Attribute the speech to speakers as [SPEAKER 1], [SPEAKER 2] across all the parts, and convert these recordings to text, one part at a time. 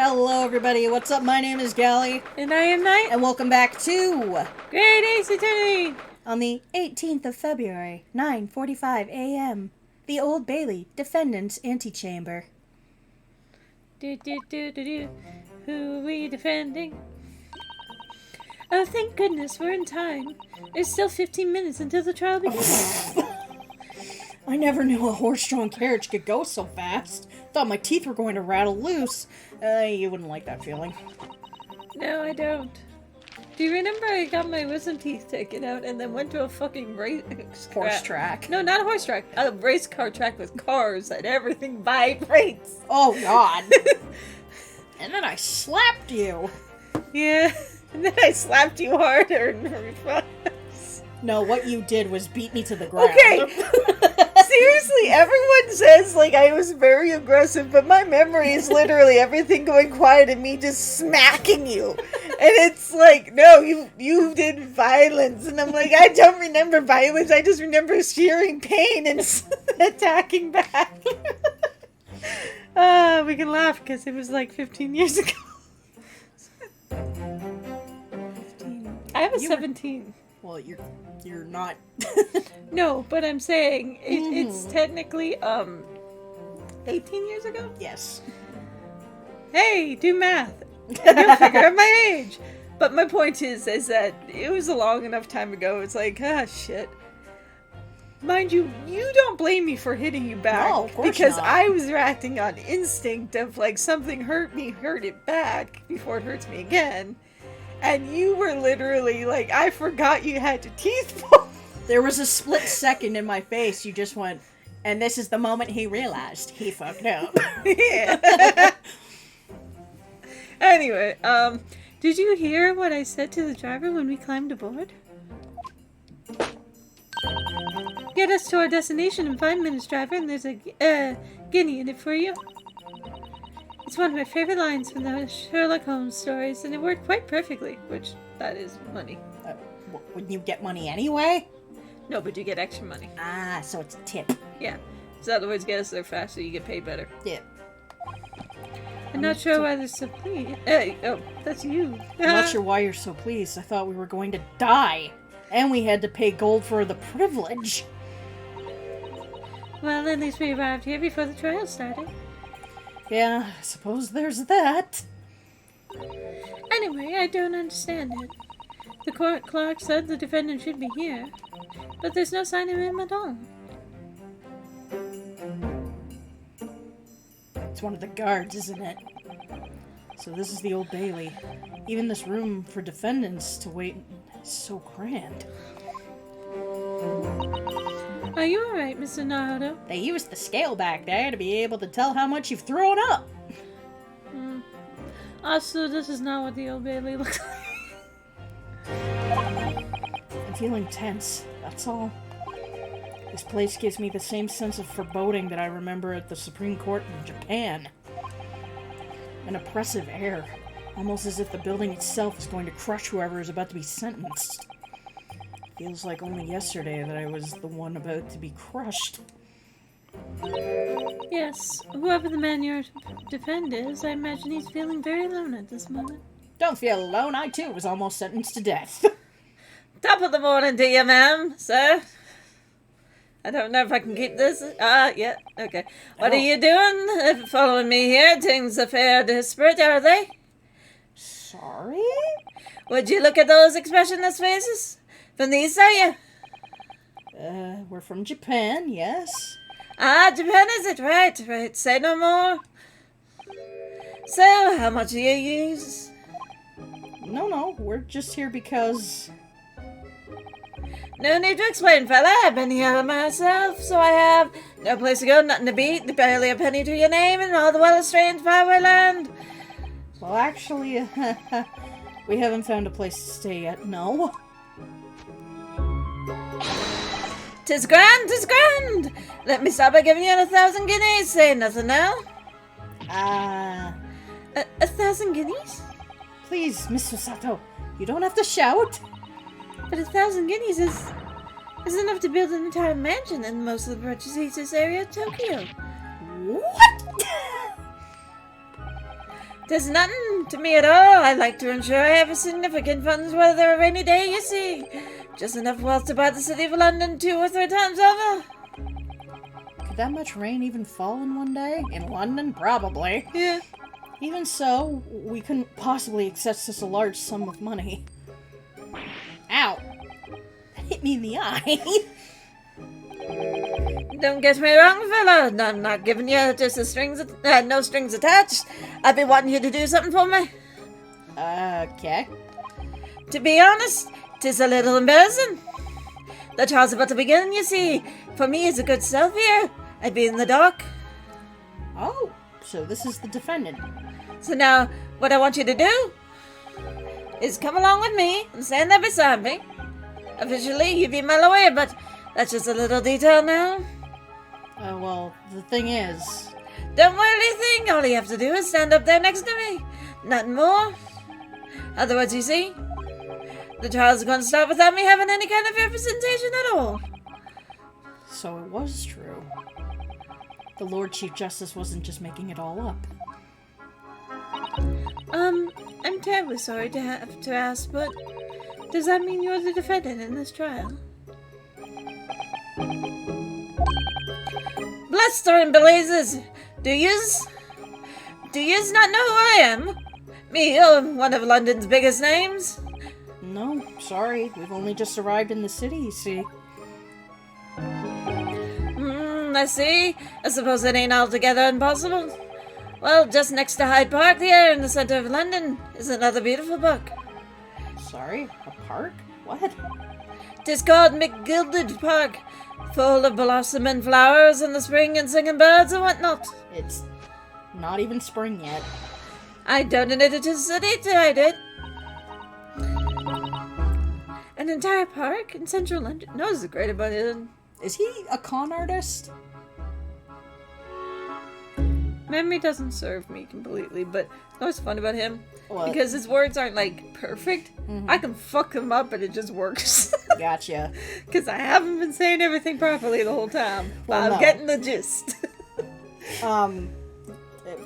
[SPEAKER 1] Hello everybody, what's up? My name is Gally.
[SPEAKER 2] And I am Knight.
[SPEAKER 1] And welcome back to
[SPEAKER 2] Great Ace Attorney!
[SPEAKER 1] On the 18th of February, 9:45 a.m. The Old Bailey Defendant's Antechamber.
[SPEAKER 2] Who are we defending? Oh, thank goodness, we're in time. There's still 15 minutes until the trial begins.
[SPEAKER 1] I never knew a horse-drawn carriage could go so fast. Thought my teeth were going to rattle loose. You wouldn't like that feeling.
[SPEAKER 2] No, I don't. Do you remember I got my wisdom teeth taken out and then went to a fucking
[SPEAKER 1] Horse track.
[SPEAKER 2] No, not a horse track. A race car track with cars and everything vibrates.
[SPEAKER 1] Oh, God. And then I slapped you.
[SPEAKER 2] Yeah, and then I slapped you harder in response.
[SPEAKER 1] No, what you did was beat me to the ground.
[SPEAKER 2] Okay. Seriously, everyone says, like, I was very aggressive, but my memory is literally everything going quiet and me just smacking you. And it's like, no, you did violence. And I'm like, I don't remember violence. I just remember shearing pain and attacking back. We can laugh because it was like 15 years ago. 15. I have a 17.
[SPEAKER 1] Well, you're not.
[SPEAKER 2] No, but I'm saying it's technically 18 years ago.
[SPEAKER 1] Yes.
[SPEAKER 2] Hey, do math. You'll figure out my age. But my point is that it was a long enough time ago. It's like, shit. Mind you, you don't blame me for hitting you back.
[SPEAKER 1] No, of course
[SPEAKER 2] because
[SPEAKER 1] not.
[SPEAKER 2] I was acting on instinct of like something hurt me, hurt it back before it hurts me again. And you were literally like, I forgot you had your teeth pulled.
[SPEAKER 1] There was a split second in my face. You just went, and this is the moment he realized he fucked up.
[SPEAKER 2] Yeah. Anyway, did you hear what I said to the driver when we climbed aboard? Get us to our destination in 5 minutes, driver, and there's a guinea in it for you. It's one of my favorite lines from the Sherlock Holmes stories, and it worked quite perfectly, which, that is money.
[SPEAKER 1] Wouldn't you get money anyway?
[SPEAKER 2] No, but you get extra money.
[SPEAKER 1] Ah, so it's a tip.
[SPEAKER 2] Yeah. So in other words, get us there faster, you get paid better.
[SPEAKER 1] Yeah.
[SPEAKER 2] I'm not sure why they're so pleased. Oh, that's you.
[SPEAKER 1] I'm not sure why you're so pleased. I thought we were going to die. And we had to pay gold for the privilege.
[SPEAKER 2] Well, at least we arrived here before the trial started.
[SPEAKER 1] Yeah, I suppose there's that.
[SPEAKER 2] Anyway, I don't understand it. The court clerk said the defendant should be here, but there's no sign of him at all.
[SPEAKER 1] It's one of the guards, isn't it? So this is the Old Bailey. Even this room for defendants to wait is so grand.
[SPEAKER 2] Are you alright, Mr. Naruto?
[SPEAKER 1] They used the scale back there to be able to tell how much you've thrown up.
[SPEAKER 2] Also, this is not what the Old Bailey looks like.
[SPEAKER 1] I'm feeling tense, that's all. This place gives me the same sense of foreboding that I remember at the Supreme Court in Japan. An oppressive air, almost as if the building itself is going to crush whoever is about to be sentenced. Feels like only yesterday that I was the one about to be crushed.
[SPEAKER 2] Yes, whoever the man you're to defend is, I imagine he's feeling very alone at this moment.
[SPEAKER 1] Don't feel alone, I too was almost sentenced to death.
[SPEAKER 2] Top of the morning to you, ma'am, sir. I don't know if I can keep this. Yeah, okay. What are you doing? Following me here? Things are fair desperate, are they?
[SPEAKER 1] Sorry?
[SPEAKER 2] Would you look at those expressionless faces? From the east, are you?
[SPEAKER 1] We're from Japan, yes.
[SPEAKER 2] Japan is it? Right. Say no more. So, how much do you use?
[SPEAKER 1] No, we're just here because...
[SPEAKER 2] No need to explain, fella. I've been here myself, so I have no place to go, nothing to beat, barely a penny to your name, and all the well-estranged faraway land.
[SPEAKER 1] Well, actually, we haven't found a place to stay yet, no.
[SPEAKER 2] 'Tis grand, 'tis grand! Let me start by giving you 1,000 guineas, say nothing now. 1,000 guineas?
[SPEAKER 1] Please, Mr. Sato, you don't have to shout.
[SPEAKER 2] But 1,000 guineas is enough to build an entire mansion in most of the richest area of Tokyo.
[SPEAKER 1] What?
[SPEAKER 2] 'Tis nothing to me at all. I like to ensure I have a significant funds whether a rainy day, you see. Just enough wealth to buy the city of London 2 or 3 times over.
[SPEAKER 1] Could that much rain even fall in one day? In London? Probably.
[SPEAKER 2] Yeah.
[SPEAKER 1] Even so, we couldn't possibly access such a large sum of money. Ow! That hit me in the eye.
[SPEAKER 2] Don't get me wrong, fella. I'm not giving you just no strings attached. I've been wanting you to do something for me.
[SPEAKER 1] Okay.
[SPEAKER 2] To be honest, 'tis a little embarrassing. The trial's about to begin, you see. For me, it's a good self here. I'd be in the dock.
[SPEAKER 1] Oh, so this is the defendant.
[SPEAKER 2] So now, what I want you to do is come along with me and stand there beside me. Officially, you'd be my lawyer, but that's just a little detail now.
[SPEAKER 1] Well, the thing is...
[SPEAKER 2] Don't worry, thing. All you have to do is stand up there next to me. Nothing more. Otherwise, you see, the trial's going to start without me having any kind of representation at all.
[SPEAKER 1] So it was true. The Lord Chief Justice wasn't just making it all up.
[SPEAKER 2] I'm terribly sorry to have to ask, but does that mean you're the defendant in this trial? Blustering blazes! Do yous not know who I am? Me, one of London's biggest names?
[SPEAKER 1] No, sorry. We've only just arrived in the city, you see.
[SPEAKER 2] I see. I suppose it ain't altogether impossible. Well, just next to Hyde Park here in the centre of London is another beautiful park.
[SPEAKER 1] Sorry? A park? What?
[SPEAKER 2] 'Tis called McGilded Park, full of blossoming flowers in the spring and singing birds and whatnot.
[SPEAKER 1] It's not even spring yet.
[SPEAKER 2] I donated to the city till I did. An entire park in central London. No, this is great about it.
[SPEAKER 1] Is he a con artist?
[SPEAKER 2] Memory doesn't serve me completely, but that was fun about him.
[SPEAKER 1] What?
[SPEAKER 2] Because his words aren't, like, perfect.
[SPEAKER 1] Mhm.
[SPEAKER 2] I can fuck them up and it just works.
[SPEAKER 1] Gotcha.
[SPEAKER 2] Because I haven't been saying everything properly the whole time. But
[SPEAKER 1] Well,
[SPEAKER 2] I'm
[SPEAKER 1] no.
[SPEAKER 2] getting the gist.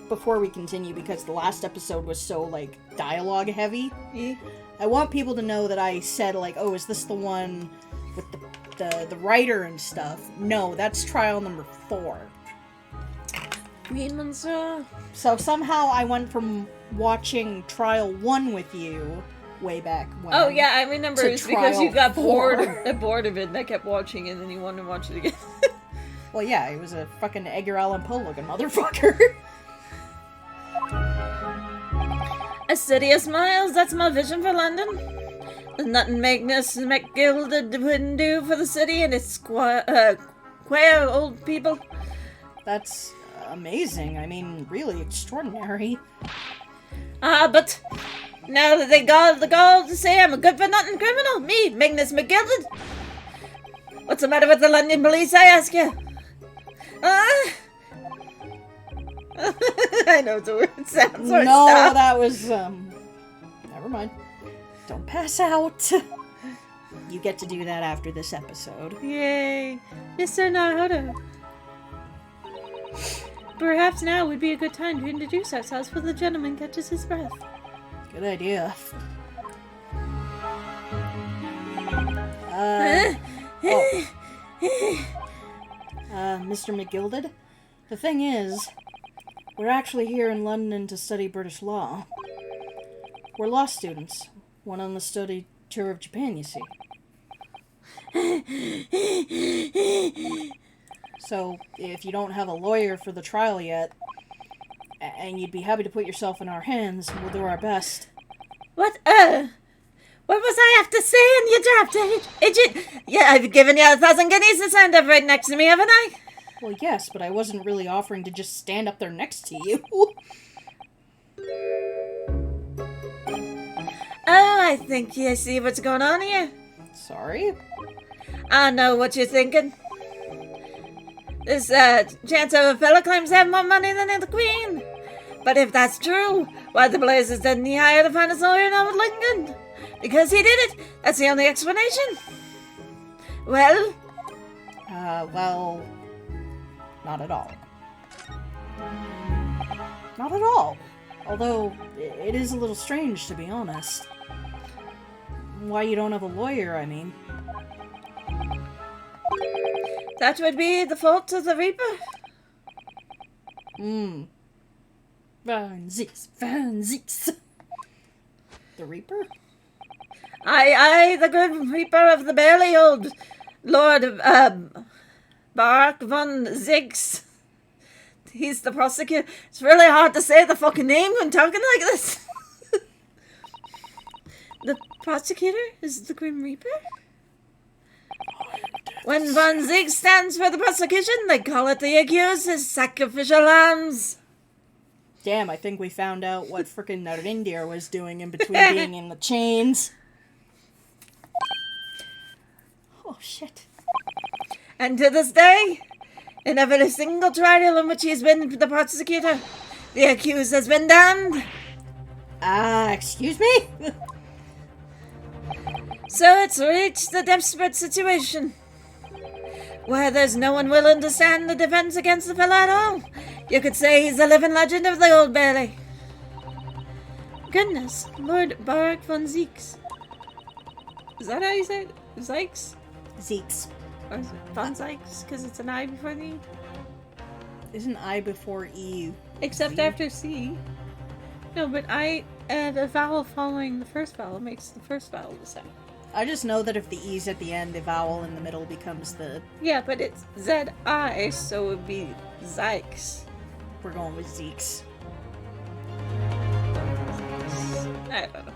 [SPEAKER 1] Before we continue, because the last episode was so, like, dialogue heavy,
[SPEAKER 2] Yeah.
[SPEAKER 1] I want people to know that I said, like, oh, is this the one with the writer and stuff? No, that's trial number 4.
[SPEAKER 2] Green Monster.
[SPEAKER 1] So somehow I went from watching trial 1 with you way back when.
[SPEAKER 2] Oh, yeah, I remember
[SPEAKER 1] to
[SPEAKER 2] it was because you
[SPEAKER 1] trial
[SPEAKER 2] got
[SPEAKER 1] 4.
[SPEAKER 2] bored of it and I kept watching it and then you wanted to watch it again.
[SPEAKER 1] Well, yeah, it was a fucking Edgar Allan Poe looking motherfucker.
[SPEAKER 2] A city of smiles, that's my vision for London. There's nothing Magnus McGilded wouldn't do for the city and its queer old people.
[SPEAKER 1] That's amazing. I mean, really extraordinary.
[SPEAKER 2] But now that they got the gall to say I'm a good-for-nothing criminal, me, Magnus McGilded. What's the matter with the London police, I ask you? I know it's a weird sound, so
[SPEAKER 1] No,
[SPEAKER 2] stop.
[SPEAKER 1] that was, never mind. Don't pass out. You get to do that after this episode.
[SPEAKER 2] Yay, Mr. Naruto. Perhaps now would be a good time to introduce ourselves before the gentleman catches his breath.
[SPEAKER 1] Good idea. Mr. McGilded? The thing is, we're actually here in London to study British law. We're law students. One on the study tour of Japan, you see. So, if you don't have a lawyer for the trial yet, and you'd be happy to put yourself in our hands, we'll do our best.
[SPEAKER 2] What was I have to say in your draft, Agent? Yeah, I've given you 1,000 guineas to stand up right next to me, haven't I?
[SPEAKER 1] Well, yes, but I wasn't really offering to just stand up there next to you.
[SPEAKER 2] Oh, I think I see what's going on here.
[SPEAKER 1] Sorry?
[SPEAKER 2] I know what you're thinking. This, chance of a fella claims to have more money than the Queen. But if that's true, why the blazes didn't he hire the finest lawyer in all of London? Because he did it. That's the only explanation. Well?
[SPEAKER 1] Well, not at all. Not at all. Although, it is a little strange, to be honest. Why you don't have a lawyer, I mean.
[SPEAKER 2] That would be the fault of the Reaper.
[SPEAKER 1] Van Zieks. The Reaper?
[SPEAKER 2] I, the Grim Reaper of the barely old Lord Barak von Ziggs. He's the prosecutor. It's really hard to say the fucking name when talking like this. The prosecutor is the Grim Reaper? When von Ziggs stands for the prosecution, they call it the accused as sacrificial lambs.
[SPEAKER 1] Damn, I think we found out what frickin' Narindir was doing in between being in the chains. Oh, shit.
[SPEAKER 2] And to this day, in every single trial in which he's been the prosecutor, the accused has been damned.
[SPEAKER 1] Excuse me?
[SPEAKER 2] So it's reached the desperate situation where there's no one willing to stand the defense against the fella at all. You could say he's a living legend of the Old Bailey. Goodness, Lord Barak von Zieks. Is that how you say it? Zykes?
[SPEAKER 1] Zeeks.
[SPEAKER 2] Or is it von Zykes? Because it's an I before the E?
[SPEAKER 1] Isn't I before E?
[SPEAKER 2] Except
[SPEAKER 1] Z?
[SPEAKER 2] after C. No, but I add a vowel following the first vowel makes the first vowel the same.
[SPEAKER 1] I just know that if the E's at the end, the vowel in the middle becomes the...
[SPEAKER 2] Yeah, but it's Z-I, so it would be Zykes.
[SPEAKER 1] We're going with Zeeks.
[SPEAKER 2] I don't know.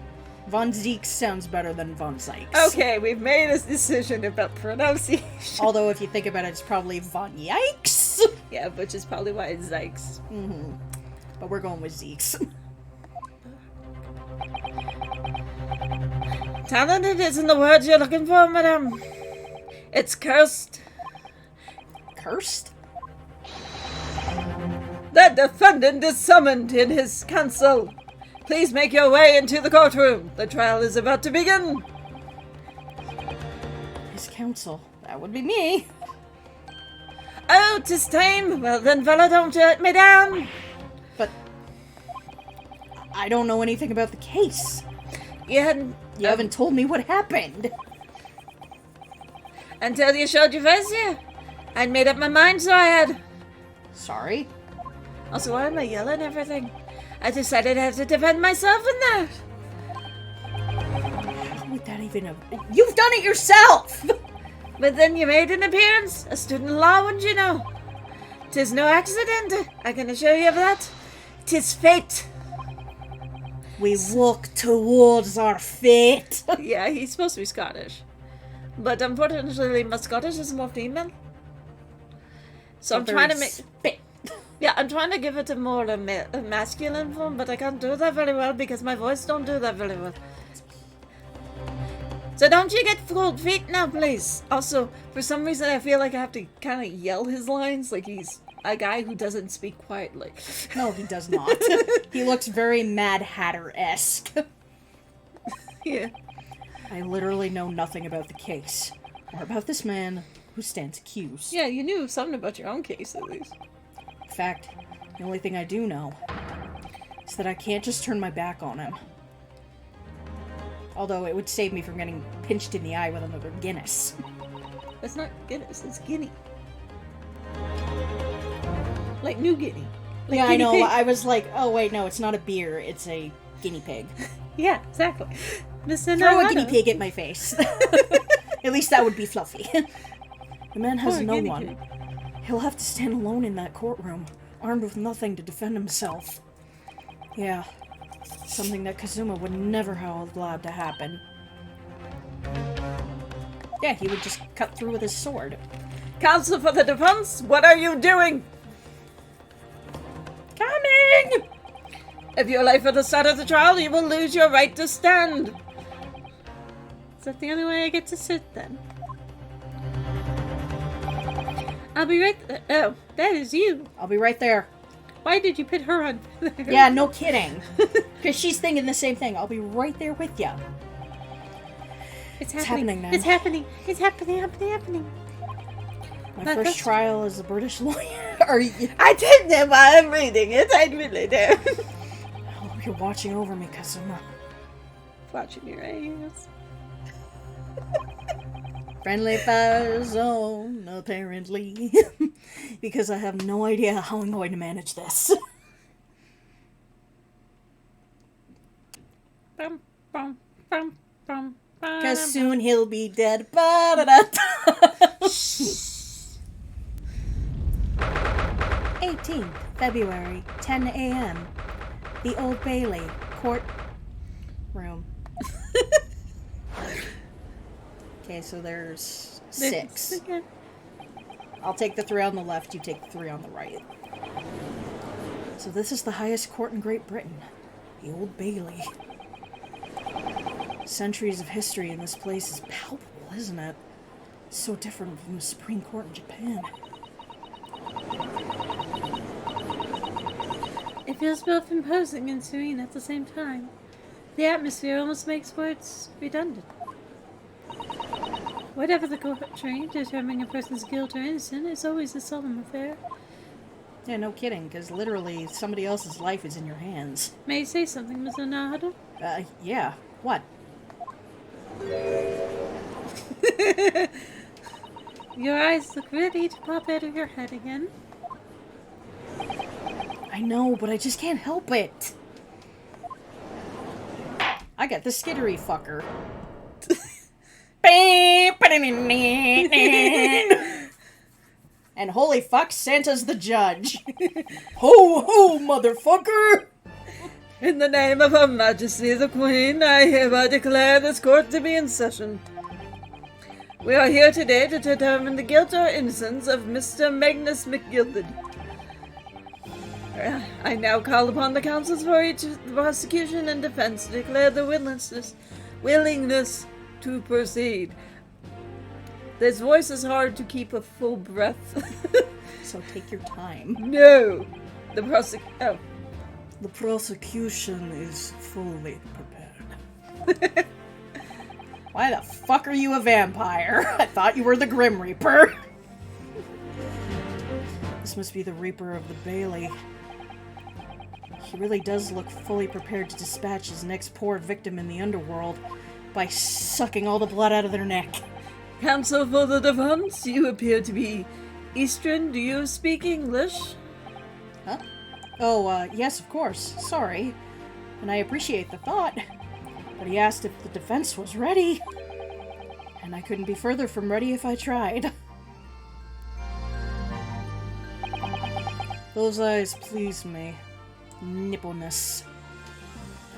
[SPEAKER 1] Von Zeeks sounds better than Von Zykes.
[SPEAKER 2] Okay, we've made a decision about pronunciation.
[SPEAKER 1] Although if you think about it, it's probably Von Yikes.
[SPEAKER 2] Yeah, which is probably why it's Zykes.
[SPEAKER 1] Mm-hmm. But we're going with Zeeks.
[SPEAKER 2] Talented isn't the word you're looking for, madame. It's cursed.
[SPEAKER 1] Cursed?
[SPEAKER 2] The defendant is summoned in his counsel. Please make your way into the courtroom. The trial is about to begin.
[SPEAKER 1] His counsel. That would be me.
[SPEAKER 2] Oh, 'tis time. Well then, fella, don't let me down.
[SPEAKER 1] But... I don't know anything about the case.
[SPEAKER 2] You hadn't...
[SPEAKER 1] You haven't told me what happened.
[SPEAKER 2] Until you showed your face here. I'd made up my mind, so I had.
[SPEAKER 1] Sorry.
[SPEAKER 2] Also, why am I yelling everything? I decided I had to defend myself in that.
[SPEAKER 1] How would that even have... You've done it yourself!
[SPEAKER 2] But then you made an appearance. A student of law, wouldn't you know? 'Tis no accident. I can assure you of that. 'Tis fate.
[SPEAKER 1] We walk towards our fate.
[SPEAKER 2] Yeah, he's supposed to be Scottish. But unfortunately, my Scottish is more female. So I'm trying to make...
[SPEAKER 1] Spit.
[SPEAKER 2] Yeah, I'm trying to give it a more a masculine form, but I can't do that very well because my voice don't do that very well. So don't you get cold feet now, please? Also, for some reason, I feel like I have to kind of yell his lines like he's a guy who doesn't speak quietly.
[SPEAKER 1] No, he does not. He looks very Mad Hatter-esque.
[SPEAKER 2] Yeah.
[SPEAKER 1] I literally know nothing about the case. Or about this man who stands accused.
[SPEAKER 2] Yeah, you knew something about your own case, at least.
[SPEAKER 1] In fact, the only thing I do know is that I can't just turn my back on him. Although it would save me from getting pinched in the eye with another Guinness.
[SPEAKER 2] That's not Guinness, it's Guinea. Like New Guinea. Like
[SPEAKER 1] Yeah, I
[SPEAKER 2] guinea
[SPEAKER 1] know.
[SPEAKER 2] pig.
[SPEAKER 1] I was like, oh wait, no, it's not a beer. It's a guinea pig.
[SPEAKER 2] Yeah, exactly. Mr.
[SPEAKER 1] Throw a
[SPEAKER 2] Nirvana.
[SPEAKER 1] guinea pig at my face. At least that would be fluffy. The man has
[SPEAKER 2] Poor
[SPEAKER 1] no
[SPEAKER 2] guinea
[SPEAKER 1] one.
[SPEAKER 2] pig.
[SPEAKER 1] He'll have to stand alone in that courtroom, armed with nothing to defend himself. Yeah, something that Kazuma would never have allowed to happen. Yeah, he would just cut through with his sword.
[SPEAKER 2] Counsel for the defense, what are you doing?
[SPEAKER 1] Coming!
[SPEAKER 2] If you're late for the start of the trial, you will lose your right to stand. Is that the only way I get to sit then? I'll be right there. Oh, that is you.
[SPEAKER 1] I'll be right there.
[SPEAKER 2] Why did you put her on?
[SPEAKER 1] Yeah, no kidding. Because she's thinking the same thing. I'll be right there with you.
[SPEAKER 2] It's
[SPEAKER 1] happening now.
[SPEAKER 2] It's happening. It's happening.
[SPEAKER 1] My
[SPEAKER 2] But
[SPEAKER 1] first
[SPEAKER 2] that's-
[SPEAKER 1] trial as a British lawyer. Are you?
[SPEAKER 2] I did know while I'm reading it. I really do.
[SPEAKER 1] Well, You're watching over me, Kazuma.
[SPEAKER 2] Watching your eyes.
[SPEAKER 1] Friendly fire zone, apparently. Because I have no idea how I'm going to manage this.
[SPEAKER 3] Bum, bum, bum, bum, bum.
[SPEAKER 1] Cause soon he'll be dead. Ba-da-da. 18th February, 10 a.m. The Old Bailey, court room. Okay, so there's 6.
[SPEAKER 3] Okay.
[SPEAKER 1] I'll take the 3 on the left, you take the 3 on the right. So this is the highest court in Great Britain. The Old Bailey. Centuries of history in this place is palpable, isn't it? It's so different from the Supreme Court in Japan.
[SPEAKER 3] It feels both imposing and serene at the same time. The atmosphere almost makes words redundant. Whatever the court trained, determining a person's guilt or innocence is always a solemn affair.
[SPEAKER 1] Yeah, no kidding, because literally somebody else's life is in your hands.
[SPEAKER 3] May I say something, Mr. Nahado?
[SPEAKER 1] Yeah. What?
[SPEAKER 3] Your eyes look ready to pop out of your head again.
[SPEAKER 1] I know, but I just can't help it. I got the skittery fucker. And holy fuck, Santa's the judge. Ho ho, motherfucker!
[SPEAKER 2] In the name of Her Majesty the Queen, I hereby declare this court to be in session. We are here today to determine the guilt or innocence of Mr. Magnus McGilded. I now call upon the counsels for each prosecution and defense to declare their willingness to proceed. This voice is hard to keep a full breath.
[SPEAKER 1] So take your time.
[SPEAKER 2] No! The
[SPEAKER 1] prosecution is fully prepared. Why the fuck are you a vampire? I thought you were the Grim Reaper. This must be the Reaper of the Bailey. He really does look fully prepared to dispatch his next poor victim in the underworld by sucking all the blood out of their neck.
[SPEAKER 2] Counsel for the defense, you appear to be Eastern. Do you speak English?
[SPEAKER 1] Huh? Oh, yes, of course. Sorry. And I appreciate the thought. But he asked if the defense was ready. And I couldn't be further from ready if I tried. Those eyes please me. Nippleness.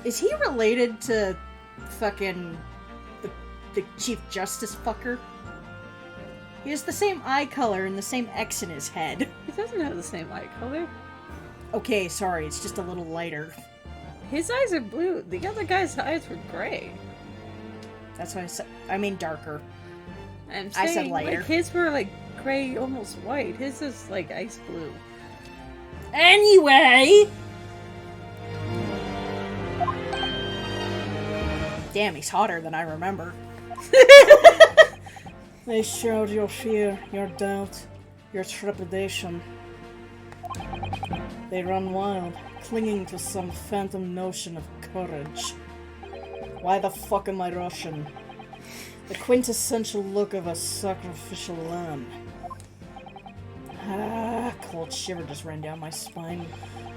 [SPEAKER 1] Is he related to fucking the Chief Justice fucker? He has the same eye color and the same X in his head.
[SPEAKER 3] He doesn't have the same eye color.
[SPEAKER 1] Okay, sorry, it's just a little lighter.
[SPEAKER 3] His eyes are blue. The other guy's eyes were gray.
[SPEAKER 1] That's why I mean darker.
[SPEAKER 3] I'm
[SPEAKER 1] I
[SPEAKER 3] saying,
[SPEAKER 1] said lighter.
[SPEAKER 3] like, his were like gray, almost white. His is like ice blue.
[SPEAKER 1] Anyway! Damn, he's hotter than I remember. They showed your fear, your doubt, your trepidation. They run wild, clinging to some phantom notion of courage. Why the fuck am I Russian? The quintessential look of a sacrificial lamb. Ah, cold shiver just ran down my spine,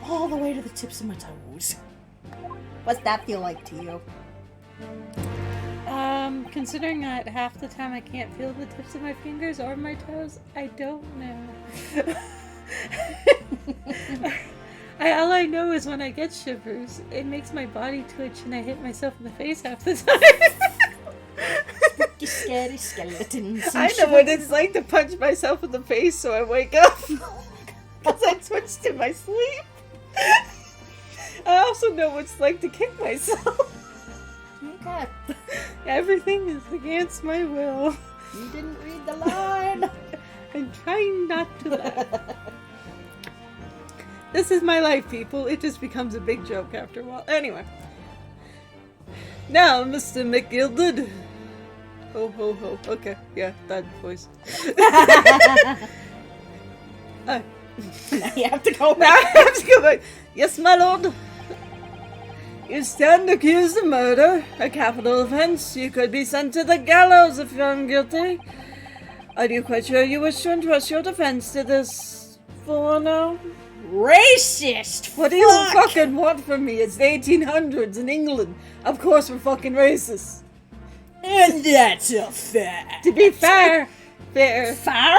[SPEAKER 1] all the way to the tips of my toes. What's that feel like to you?
[SPEAKER 3] Considering that half the time I can't feel the tips of my fingers or my toes, I don't know. All I know is when I get shivers, it makes my body twitch and I hit myself in the face half the time.
[SPEAKER 1] You scary skeletons.
[SPEAKER 2] I know what it's like to punch myself in the face so I wake up. Because I twitched in my sleep. I also know what it's like to kick myself.
[SPEAKER 1] Okay.
[SPEAKER 3] Everything is against my will.
[SPEAKER 1] You didn't read the line.
[SPEAKER 3] I'm trying not to laugh. This is my life, people. It just becomes a big joke after a while. Anyway. Now, Mr. McGilded. Ho, ho, ho. Okay, yeah, that voice.
[SPEAKER 1] Now you have to go
[SPEAKER 2] Now I
[SPEAKER 1] back.
[SPEAKER 2] have to go back. Yes, my lord. You stand accused of murder, a capital offense. You could be sent to the gallows if found guilty. Are you quite sure you wish to entrust your defense to this foreigner?
[SPEAKER 1] Racist!
[SPEAKER 2] What do you
[SPEAKER 1] Fuck!
[SPEAKER 2] fucking want from me? It's the 1800s in England. Of course we're fucking racist.
[SPEAKER 1] And that's a fact.
[SPEAKER 2] To be fair,
[SPEAKER 1] Fire?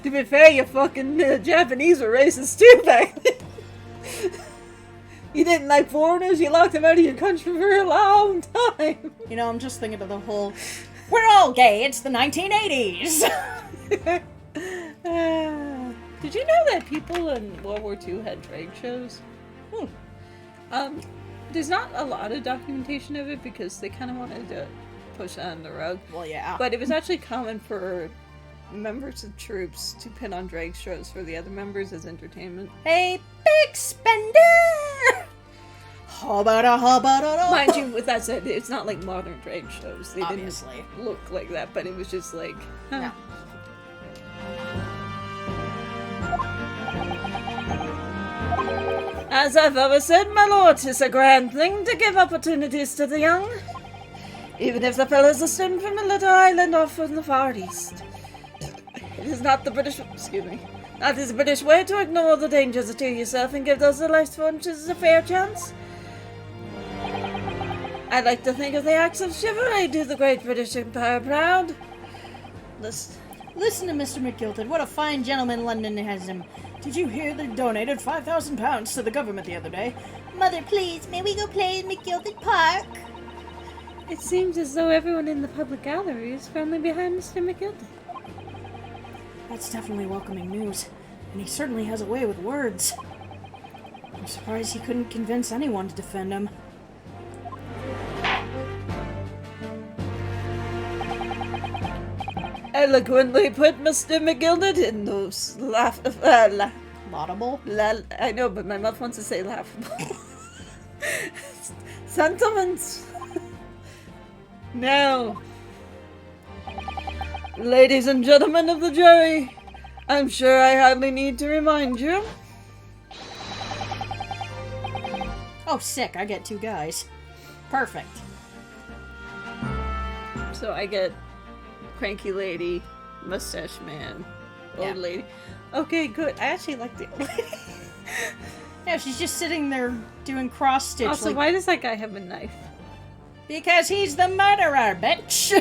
[SPEAKER 2] to be fair, you fucking Japanese were racist too back then. You didn't like foreigners, you locked them out of your country for a long time.
[SPEAKER 1] You know, I'm just thinking of the whole, we're all gay, it's the 1980s.
[SPEAKER 3] Did you know that people in World War II had drag shows? There's not a lot of documentation of it because they kind of wanted to push it on the rug.
[SPEAKER 1] Well, yeah.
[SPEAKER 3] But it was actually common for members of troops to put on drag shows for the other members as entertainment.
[SPEAKER 1] Hey, big spender! Hubba-da-hubba-da-da.
[SPEAKER 3] Mind you, with that said, it's not like modern drag shows. They
[SPEAKER 1] Obviously.
[SPEAKER 3] didn't look like that, but it was just like...
[SPEAKER 1] No.
[SPEAKER 2] As I've always said, my lord, 'tis a grand thing to give opportunities to the young. Even if the fellows are student from a little island off in the far east. It is not the British... Excuse me. That is the British way to ignore the dangers to yourself and give those of life fortunes a fair chance. I like to think of the acts of chivalry do the great British Empire proud.
[SPEAKER 1] Listen to Mr. McGilton. What a fine gentleman London has him. Did you hear they donated £5,000 to the government the other day? Mother, please, may we go play in McGilton Park?
[SPEAKER 3] It seems as though everyone in the public gallery is firmly behind Mr. McGilton.
[SPEAKER 1] That's definitely welcoming news. And he certainly has a way with words. I'm surprised he couldn't convince anyone to defend him.
[SPEAKER 2] Eloquently put, Mr. McGilden, in those
[SPEAKER 1] Laudable?
[SPEAKER 2] I know, but my mouth wants to say laughable. Sentiments. Now, ladies and gentlemen of the jury, I'm sure I hardly need to remind you.
[SPEAKER 1] Oh, sick. I get 2 guys. Perfect.
[SPEAKER 3] So I get cranky lady, mustache man, old
[SPEAKER 1] Yeah.
[SPEAKER 3] lady. Okay, good. I actually like the old lady.
[SPEAKER 1] Yeah, she's just sitting there doing cross-stitch.
[SPEAKER 3] Also,
[SPEAKER 1] like,
[SPEAKER 3] why does that guy have a knife?
[SPEAKER 1] because he's the murderer, bitch!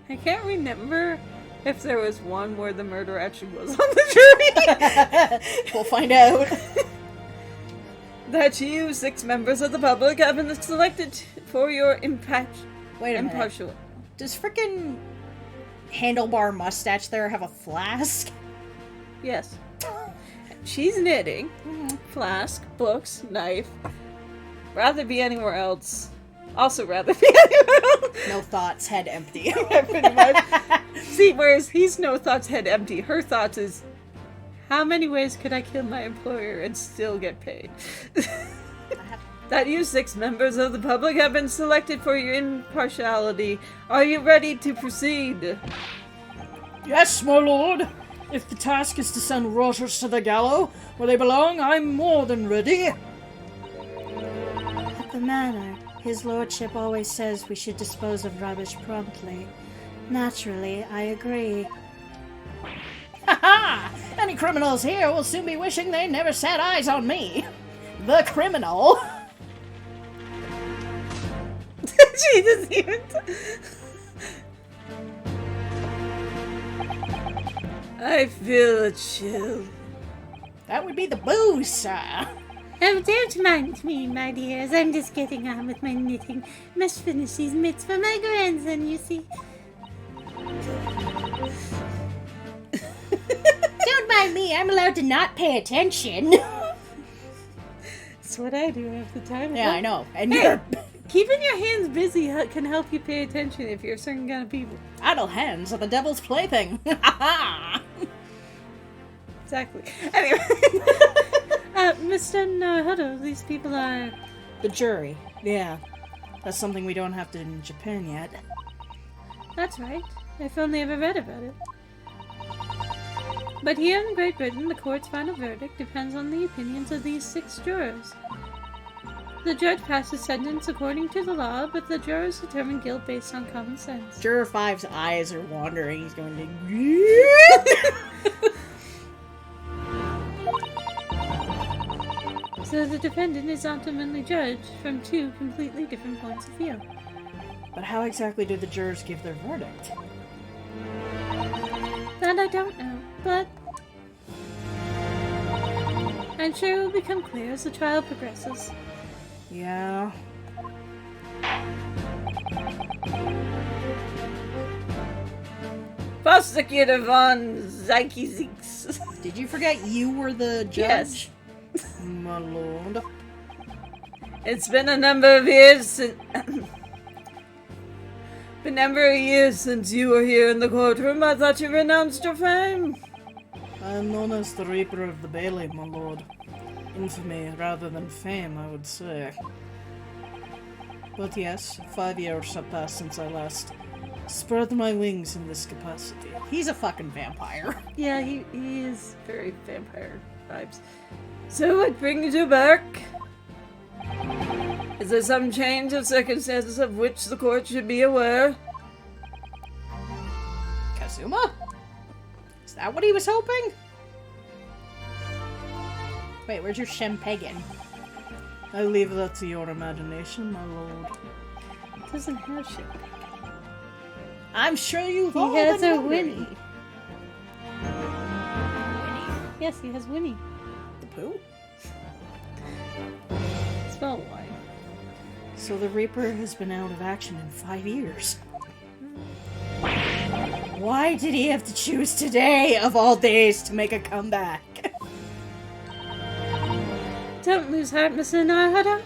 [SPEAKER 3] I can't remember if there was one where the murderer actually was on the jury.
[SPEAKER 1] We'll find out.
[SPEAKER 2] That you, 6 members of the public, have been selected for your
[SPEAKER 1] Wait a minute.
[SPEAKER 2] impartial.
[SPEAKER 1] Does frickin' handlebar mustache there have a flask?
[SPEAKER 3] Yes. She's knitting. Flask, books, knife. Rather be anywhere else. Also rather be anywhere else.
[SPEAKER 1] No thoughts, head empty.
[SPEAKER 3] Yeah, pretty much. See, whereas he's no thoughts, head empty. Her thoughts is, how many ways could I kill my employer and still get paid?
[SPEAKER 2] That you, 6 members of the public, have been selected for your impartiality. Are you ready to proceed?
[SPEAKER 1] Yes, my lord. If the task is to send rotors to the gallows where they belong, I'm more than ready. At the manor, his lordship always says we should dispose of rubbish promptly. Naturally, I agree. Ha ha! Any criminals here will soon be wishing they never set eyes on me. The criminal.
[SPEAKER 2] She doesn't even... I feel a chill.
[SPEAKER 1] That would be the booze, sir.
[SPEAKER 3] Oh, don't mind me, my dears. I'm just getting on with my knitting. Must finish these mitts for my grandson, you see.
[SPEAKER 1] Don't mind me, I'm allowed to not pay attention.
[SPEAKER 3] That's what I do half the time.
[SPEAKER 1] Yeah, I know. And you're
[SPEAKER 3] Keeping your hands busy can help you pay attention if you're a certain kind of people.
[SPEAKER 1] idle hands are the devil's plaything.
[SPEAKER 3] Exactly. Anyway. Mr. Naruto, these people are...
[SPEAKER 1] The jury. Yeah. That's something we don't have to in Japan yet.
[SPEAKER 3] That's right. I've only ever read about it. But here in Great Britain, the court's final verdict depends on the opinions of these 6 jurors. The judge passes sentence according to the law, but the jurors determine guilt based on common sense.
[SPEAKER 1] Juror 5's eyes are wandering. He's going to...
[SPEAKER 3] So the defendant is ultimately judged from 2 completely different points of view.
[SPEAKER 1] But how exactly do the jurors give their verdict?
[SPEAKER 3] That I don't know, but I'm sure it will become clear as the trial progresses.
[SPEAKER 1] Yeah.
[SPEAKER 3] Prosecutor von Zykeziks.
[SPEAKER 1] Did you forget you were the judge? My lord.
[SPEAKER 3] It's been a number of years since... since you were here in the courtroom. I thought you renounced your fame.
[SPEAKER 1] I am known as the Reaper of the Bailey, my lord. Infamy rather than fame, I would say. But yes, 5 years have passed since I last spread my wings in this capacity. He's a fucking vampire.
[SPEAKER 3] Yeah, he is very vampire vibes. So what brings you back? Is there some change of circumstances of which the court should be aware?
[SPEAKER 1] Kazuma? Is that what he was hoping? Wait, where's your Shempegan? I leave that to your imagination, my lord.
[SPEAKER 3] He doesn't have shit.
[SPEAKER 1] I'm sure you've
[SPEAKER 3] He
[SPEAKER 1] all
[SPEAKER 3] has
[SPEAKER 1] been
[SPEAKER 3] a
[SPEAKER 1] wondering.
[SPEAKER 3] Winnie. Yes, he has Winnie.
[SPEAKER 1] The poo?
[SPEAKER 3] Spelled Y.
[SPEAKER 1] So the Reaper has been out of action in 5 years. Why did he have to choose today, of all days, to make a comeback?
[SPEAKER 3] Don't lose heart, Mr. Narahara.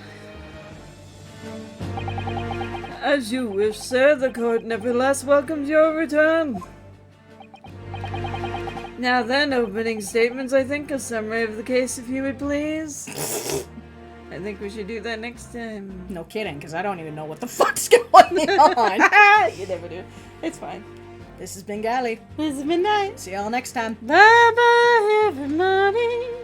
[SPEAKER 3] As you wish, sir. The court nevertheless welcomes your return. Now then, opening statements. I think a summary of the case, if you would please. I think we should do that next time.
[SPEAKER 1] No kidding, because I don't even know what the fuck's going on.
[SPEAKER 3] You never do. It's fine.
[SPEAKER 1] This has been Gally.
[SPEAKER 3] This has been nice.
[SPEAKER 1] See y'all next time.
[SPEAKER 3] Bye bye, everybody.